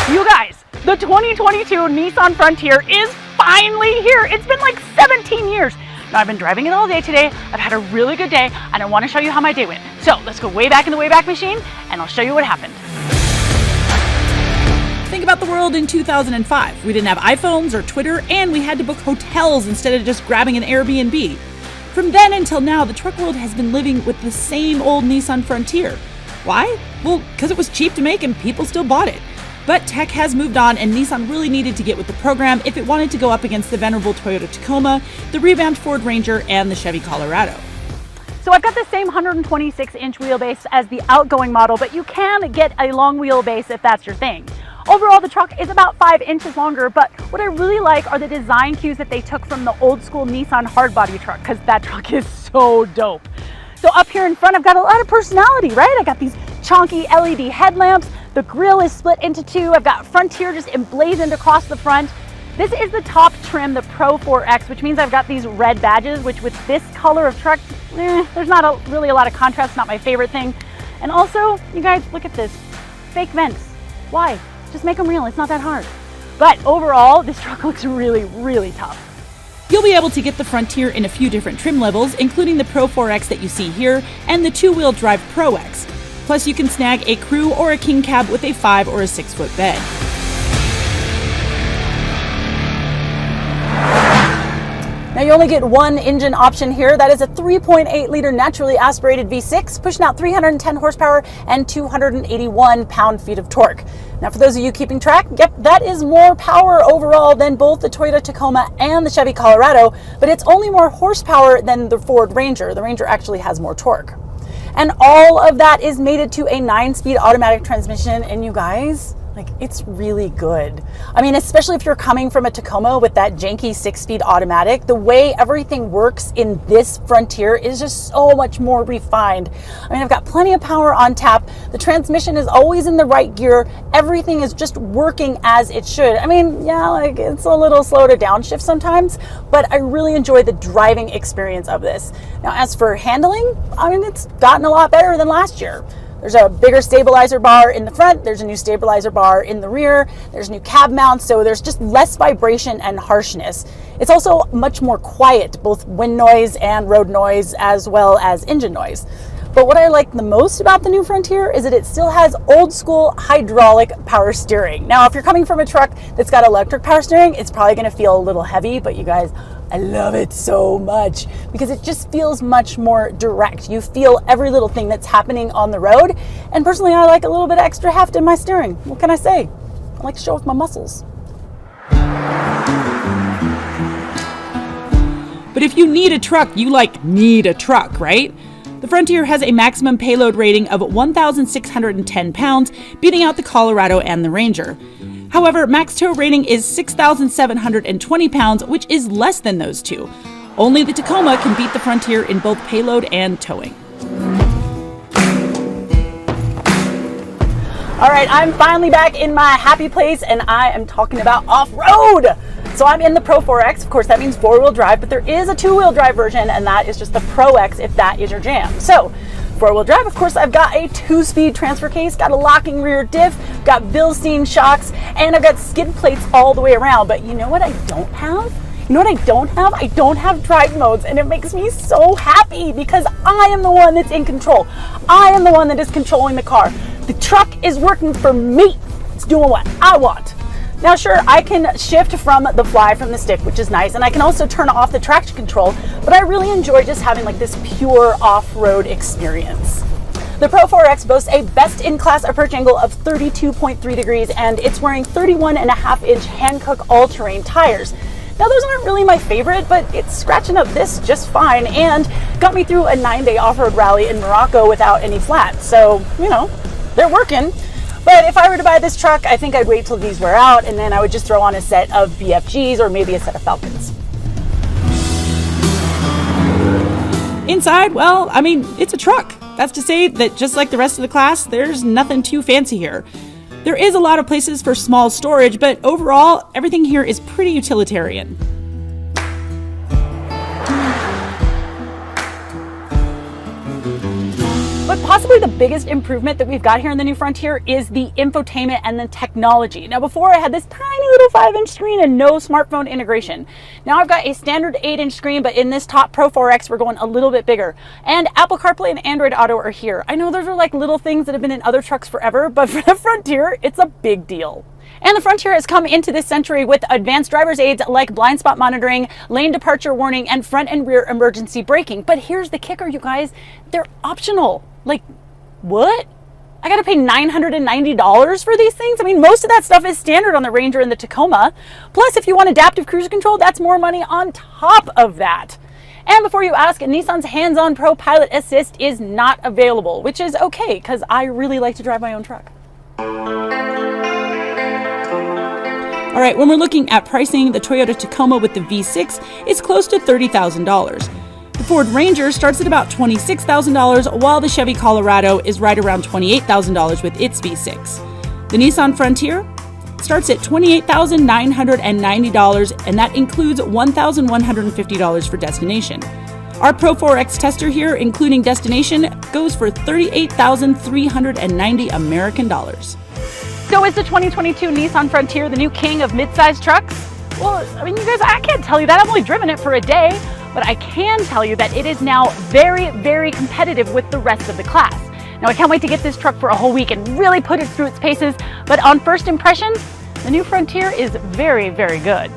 You guys, the 2022 Nissan Frontier is finally here. It's been like 17 years. Now I've been driving it all day today. I've had a really good day and I want to show you how my day went. So let's go way back in the Wayback Machine and I'll show you what happened. Think about the world in 2005. We didn't have iPhones or Twitter, and we had to book hotels instead of just grabbing an Airbnb. From then until now, the truck world has been living with the same old Nissan Frontier. Why? Well, because it was cheap to make and people still bought it. But tech has moved on, and Nissan really needed to get with the program if it wanted to go up against the venerable Toyota Tacoma, the revamped Ford Ranger, and the Chevy Colorado. So I've got the same 126-inch wheelbase as the outgoing model, but you can get a long wheelbase if that's your thing. Overall, the truck is about 5 inches longer, but what I really like are the design cues that they took from the old school Nissan hardbody truck, because that truck is so dope. So up here in front, I've got a lot of personality, right? I got these chonky LED headlamps. The grille is split into two. I've got Frontier just emblazoned across the front. This is the top trim, the Pro 4X, which means I've got these red badges, which with this color of truck, there's not really a lot of contrast, not my favorite thing. And also, you guys, look at this, fake vents. Why? Just make them real, it's not that hard. But overall, this truck looks really, really tough. You'll be able to get the Frontier in a few different trim levels, including the Pro 4X that you see here and the two-wheel drive Pro X. Plus, you can snag a crew or a king cab with a 5 or a 6-foot bed. Now you only get one engine option here. That is a 3.8-liter naturally aspirated V6, pushing out 310 horsepower and 281 pound-feet of torque. Now for those of you keeping track, yep, that is more power overall than both the Toyota Tacoma and the Chevy Colorado, but it's only more horsepower than the Ford Ranger. The Ranger actually has more torque. And all of that is mated to a 9-speed automatic transmission, and you guys, like, it's really good. I mean, especially if you're coming from a Tacoma with that janky 6-speed automatic, the way everything works in this Frontier is just so much more refined. I mean, I've got plenty of power on tap. The transmission is always in the right gear. Everything is just working as it should. I mean, yeah, like it's a little slow to downshift sometimes, but I really enjoy the driving experience of this. Now, as for handling, I mean, it's gotten a lot better than last year. There's a bigger stabilizer bar in the front, there's a new stabilizer bar in the rear, there's new cab mounts, so there's just less vibration and harshness. It's also much more quiet, both wind noise and road noise, as well as engine noise. But what I like the most about the new Frontier is that it still has old school hydraulic power steering. Now, if you're coming from a truck that's got electric power steering, it's probably gonna feel a little heavy, but you guys, I love it so much because it just feels much more direct. You feel every little thing that's happening on the road. And personally, I like a little bit extra heft in my steering. What can I say? I like to show off my muscles. But if you need a truck, you need a truck, right? The Frontier has a maximum payload rating of 1,610 pounds, beating out the Colorado and the Ranger. However, max tow rating is 6,720 pounds, which is less than those two. Only the Tacoma can beat the Frontier in both payload and towing. All right, I'm finally back in my happy place, and I am talking about off-road. So I'm in the Pro 4X. Of course, that means 4-wheel drive, but there is a 2-wheel drive version, and that is just the Pro X if that is your jam. So 4-wheel drive, of course, I've got a 2-speed transfer case, got a locking rear diff, got Bilstein shocks, and I've got skid plates all the way around. But you know what I don't have? You know what I don't have? I don't have drive modes, and it makes me so happy because I am the one that's in control. I am the one that is controlling the car. The truck is working for me. It's doing what I want. Now, sure, I can shift from the fly from the stick, which is nice, and I can also turn off the traction control, but I really enjoy just having like this pure off-road experience. The Pro 4X boasts a best-in-class approach angle of 32.3 degrees, and it's wearing 31.5-inch Hankook all-terrain tires. Now, those aren't really my favorite, but it's scratching up this just fine and got me through a 9-day off-road rally in Morocco without any flats. So, you know, they're working. But if I were to buy this truck, I think I'd wait till these wear out, and then I would just throw on a set of BFGs or maybe a set of Falcons. Inside, well, I mean, it's a truck. That's to say that just like the rest of the class, there's nothing too fancy here. There is a lot of places for small storage, but overall, everything here is pretty utilitarian. But But possibly the biggest improvement that we've got here in the new Frontier is the infotainment and the technology. Now before I had this tiny little 5-inch screen and no smartphone integration. Now I've got a standard 8-inch screen, but in this top Pro 4X we're going a little bit bigger. And Apple CarPlay and Android Auto are here. I know those are like little things that have been in other trucks forever, but for the Frontier, it's a big deal. And the Frontier has come into this century with advanced driver's aids like blind spot monitoring, lane departure warning, and front and rear emergency braking. But here's the kicker, you guys, they're optional. Like, what? I gotta pay $990 for these things? I mean, most of that stuff is standard on the Ranger and the Tacoma. Plus, if you want adaptive cruise control, that's more money on top of that. And before you ask, Nissan's hands-on Pro Pilot Assist is not available, which is okay, because I really like to drive my own truck. All right, when we're looking at pricing, the Toyota Tacoma with the V6 is close to $30,000. The Ford Ranger starts at about $26,000, while the Chevy Colorado is right around $28,000 with its V6. The Nissan Frontier starts at $28,990, and that includes $1,150 for destination. Our Pro 4X tester here, including destination, goes for $38,390 American dollars. So is the 2022 Nissan Frontier the new king of midsize trucks? Well, I mean, you guys, I can't tell you that. I've only driven it for a day, but I can tell you that it is now very, very competitive with the rest of the class. Now, I can't wait to get this truck for a whole week and really put it through its paces, but on first impression, the new Frontier is very, very good.